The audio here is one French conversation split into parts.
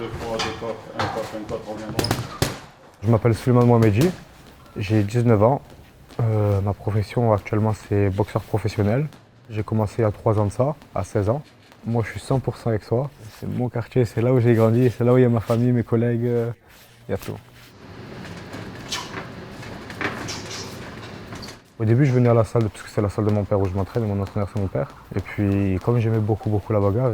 2 fois, 2 coques, un coque reviendra. Je m'appelle Souleymane Mohamedji, j'ai 19 ans. Ma profession actuellement c'est boxeur professionnel. J'ai commencé il y a 3 ans de ça, à 16 ans. Moi je suis 100% avec soi. C'est mon quartier, c'est là où j'ai grandi, c'est là où il y a ma famille, mes collègues, il y a tout. Au début je venais à la salle parce que c'est la salle de mon père où je m'entraîne et mon entraîneur c'est mon père. Et puis comme j'aimais beaucoup la bagarre,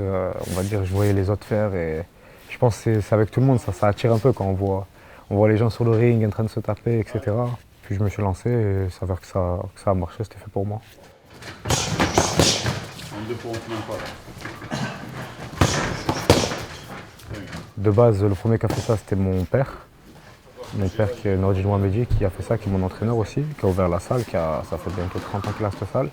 on va dire je voyais les autres faire et je pense que c'est avec tout le monde, ça attire un peu quand on voit les gens sur le ring en train de se taper, etc. Puis je me suis lancé et il s'avère que ça a marché, c'était fait pour moi. En 2 fois, on ne pas là. De base, le premier qui a fait ça, c'était mon père. Mon père qui est Nordine Mohamedji, qui a fait ça, qui est mon entraîneur aussi, qui a ouvert la salle, ça fait bientôt 30 ans qu'il a cette salle.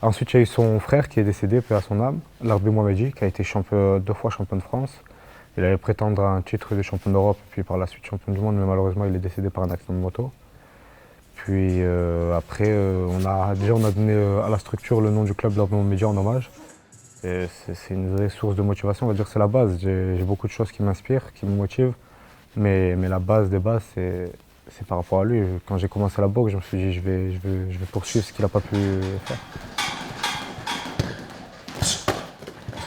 Ensuite, il y a eu son frère qui est décédé, paix à son âme, Larbi Mohamedji, qui a été 2 fois champion de France. Il allait prétendre à un titre de champion d'Europe, puis par la suite champion du monde, mais malheureusement, il est décédé par un accident de moto. Puis après, on a donné à la structure le nom du club Larbi Mohamedji en hommage. C'est une vraie source de motivation, on va dire que c'est la base. J'ai beaucoup de choses qui m'inspirent, qui me motivent. Mais la base des bases, c'est par rapport à lui. Quand j'ai commencé la boxe, je me suis dit je vais poursuivre ce qu'il n'a pas pu faire.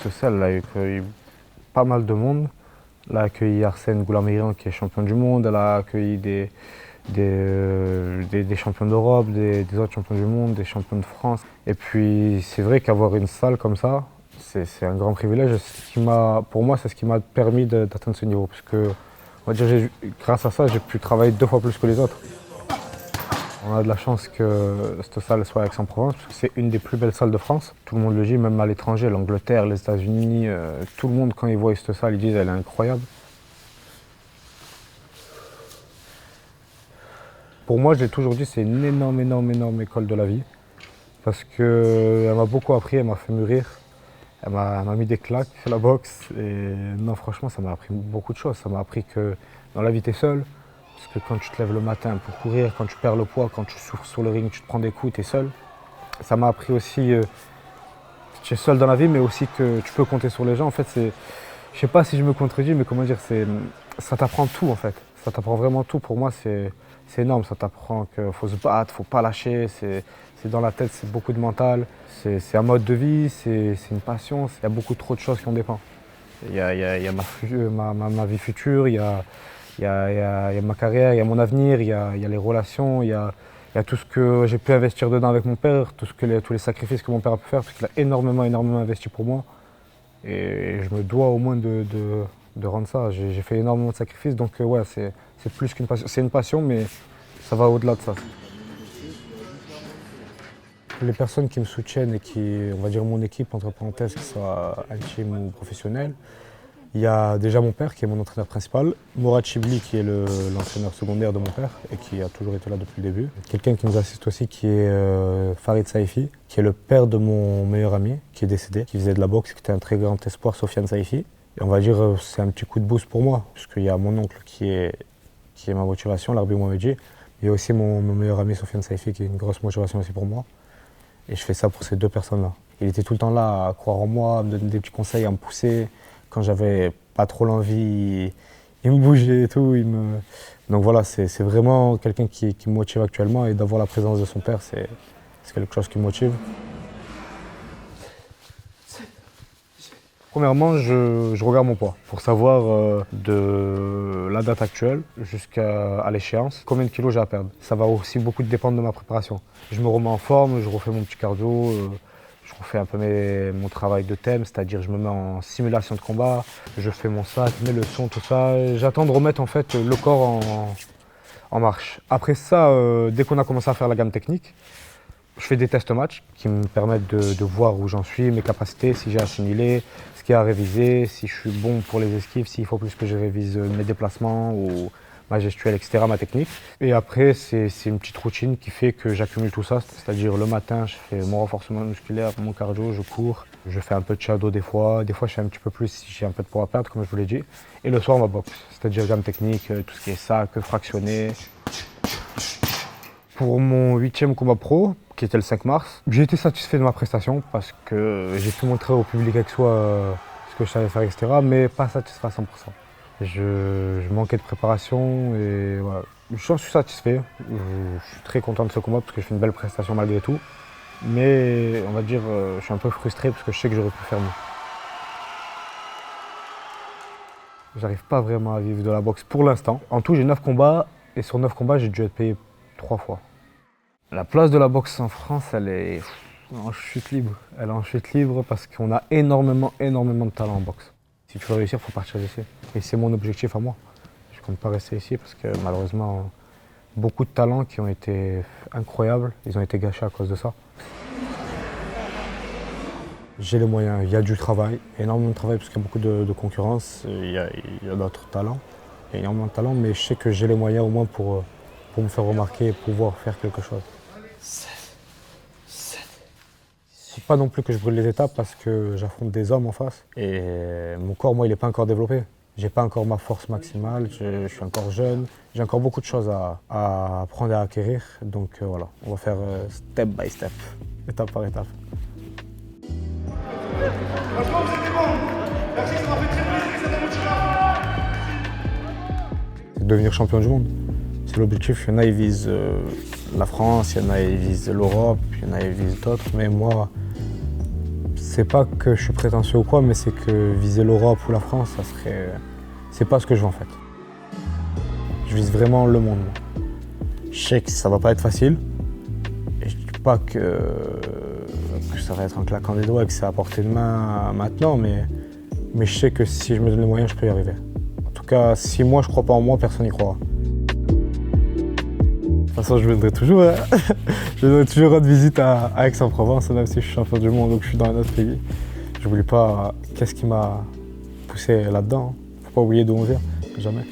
Ce celle là, il a accueilli pas mal de monde. Elle a accueilli Arsène Goulamirian qui est champion du monde. Elle a accueilli des champions d'Europe, des autres champions du monde, des champions de France. Et puis c'est vrai qu'avoir une salle comme ça, c'est un grand privilège. Pour moi, c'est ce qui m'a permis d'atteindre ce niveau. Parce que, on va dire, grâce à ça, j'ai pu travailler 2 fois plus que les autres. On a de la chance que cette salle soit à Aix-en-Provence, parce que c'est une des plus belles salles de France. Tout le monde le dit, même à l'étranger, l'Angleterre, les États-Unis, tout le monde, quand ils voient cette salle, ils disent qu'elle est incroyable. Pour moi, je l'ai toujours dit, c'est une énorme école de la vie. Parce qu'elle m'a beaucoup appris, elle m'a fait mûrir. Elle m'a mis des claques, la boxe. Et non, franchement, ça m'a appris beaucoup de choses. Ça m'a appris que dans la vie, tu es seul. Parce que quand tu te lèves le matin pour courir, quand tu perds le poids, quand tu souffres sur le ring, tu te prends des coups, tu es seul. Ça m'a appris aussi que tu es seul dans la vie, mais aussi que tu peux compter sur les gens. En fait, je sais pas si je me contredis, mais comment dire, ça t'apprend tout en fait. Ça t'apprend vraiment tout. Pour moi, c'est énorme. Ça t'apprend qu'il faut se battre, faut pas lâcher. C'est dans la tête, c'est beaucoup de mental. C'est un mode de vie, c'est une passion. Il y a beaucoup trop de choses qui en dépendent. Il y a ma vie future, il y a ma carrière, il y a mon avenir, il y a les relations, il y a tout ce que j'ai pu investir dedans avec mon père, tous les sacrifices que mon père a pu faire, parce qu'il a énormément investi pour moi. Et je me dois au moins de rendre ça. J'ai fait énormément de sacrifices, donc ouais, c'est plus qu'une passion. C'est une passion, mais ça va au-delà de ça. Les personnes qui me soutiennent et qui, on va dire mon équipe, entre parenthèses, que ce soit intime ou professionnelle, il y a déjà mon père qui est mon entraîneur principal, Mourad Chibli qui est l'entraîneur secondaire de mon père et qui a toujours été là depuis le début. Quelqu'un qui nous assiste aussi qui est Farid Saifi, qui est le père de mon meilleur ami qui est décédé, qui faisait de la boxe, qui était un très grand espoir, Sofiane Saifi. Et on va dire c'est un petit coup de boost pour moi, puisqu'il y a mon oncle qui est ma motivation, Larbi Mohamedji. Il y a aussi mon meilleur ami Sofiane Saifi qui est une grosse motivation aussi pour moi. Et je fais ça pour ces 2 personnes-là. Il était tout le temps là à croire en moi, à me donner des petits conseils, à me pousser. Quand j'avais pas trop l'envie, il me bougeait et tout. Donc voilà, c'est vraiment quelqu'un qui me motive actuellement. Et d'avoir la présence de son père, c'est quelque chose qui me motive. Premièrement, je regarde mon poids pour savoir de la date actuelle jusqu'à l'échéance combien de kilos j'ai à perdre. Ça va aussi beaucoup dépendre de ma préparation. Je me remets en forme, je refais mon petit cardio, je refais un peu mon travail de thème, c'est-à-dire je me mets en simulation de combat, je fais mon sac, mes leçons, tout ça. J'attends de remettre en fait le corps en marche. Après ça, dès qu'on a commencé à faire la gamme technique, je fais des tests match qui me permettent de voir où j'en suis, mes capacités, si j'ai assimilé, ce qu'il y a à réviser, si je suis bon pour les esquives, s'il faut plus que je révise mes déplacements ou ma gestuelle, etc., ma technique. Et après, c'est une petite routine qui fait que j'accumule tout ça, c'est-à-dire le matin, je fais mon renforcement musculaire, mon cardio, je cours, je fais un peu de shadow des fois je fais un petit peu plus si j'ai un peu de poids à perdre, comme je vous l'ai dit. Et le soir, ma boxe, c'est-à-dire gamme technique, tout ce qui est sac, fractionné. Pour mon 8e combat pro, qui était le 5 mars, j'ai été satisfait de ma prestation parce que j'ai pu montrer au public avec soi ce que je savais faire, etc. Mais pas satisfait à 100%. Je manquais de préparation et voilà. J'en suis satisfait. Je suis très content de ce combat parce que je fais une belle prestation malgré tout. Mais on va dire, je suis un peu frustré parce que je sais que j'aurais pu faire mieux. J'arrive pas vraiment à vivre de la boxe pour l'instant. En tout, j'ai 9 combats et sur 9 combats, j'ai dû être payé 3 fois. La place de la boxe en France, elle est en chute libre. Elle est en chute libre parce qu'on a énormément de talent en boxe. Si tu veux réussir, il faut partir d'ici. Et c'est mon objectif à moi. Je ne compte pas rester ici parce que malheureusement, beaucoup de talents qui ont été incroyables, ils ont été gâchés à cause de ça. J'ai les moyens, il y a du travail, énormément de travail parce qu'il y a beaucoup de concurrence, il y a d'autres talents, il y a énormément de talents, mais je sais que j'ai les moyens au moins pour me faire remarquer et pouvoir faire quelque chose. C'est pas non plus que je brûle les étapes parce que j'affronte des hommes en face et mon corps, moi, il n'est pas encore développé. J'ai pas encore ma force maximale, je suis encore jeune, j'ai encore beaucoup de choses à apprendre et à acquérir. Donc voilà, on va faire step by step, étape par étape. C'est devenir champion du monde. C'est l'objectif. Il y en a, ils visent la France, il y en a, ils visent l'Europe, il y en a, ils visent d'autres. Mais moi, c'est pas que je suis prétentieux ou quoi, mais c'est que viser l'Europe ou la France, ça serait. C'est pas ce que je veux en fait. Je vise vraiment le monde. Moi. Je sais que ça va pas être facile. Et je dis pas que ça va être en claquant des doigts et que c'est à portée de main maintenant, mais je sais que si je me donne les moyens, je peux y arriver. En tout cas, si moi je crois pas en moi, personne n'y croira. De toute façon, je viendrai toujours. Hein. Je viendrai toujours rendre visite à Aix-en-Provence, même si je suis champion du monde, donc je suis dans un autre pays. Je n'oublie pas qu'est-ce qui m'a poussé là-dedans. Faut pas oublier d'où on vient, jamais.